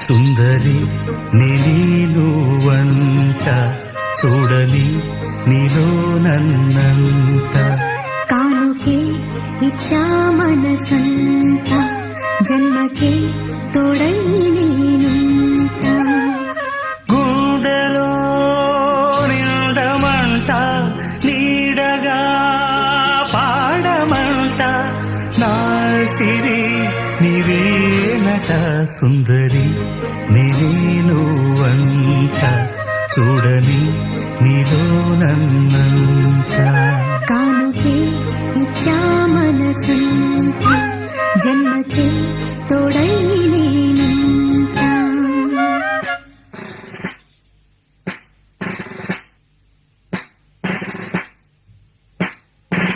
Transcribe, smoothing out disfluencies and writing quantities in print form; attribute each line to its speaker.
Speaker 1: సుందరి నేను వంట చూడని నీలో నన్నంత
Speaker 2: కానుకే ఇచ్చా మనసంత జన్మకే తోడై నేనుంట
Speaker 1: గుండెలో నిండమంట నీడగా పాడమంట నా సిరి నీవేనట సుందరి నేను వంట చూడని నీలో నన్నంత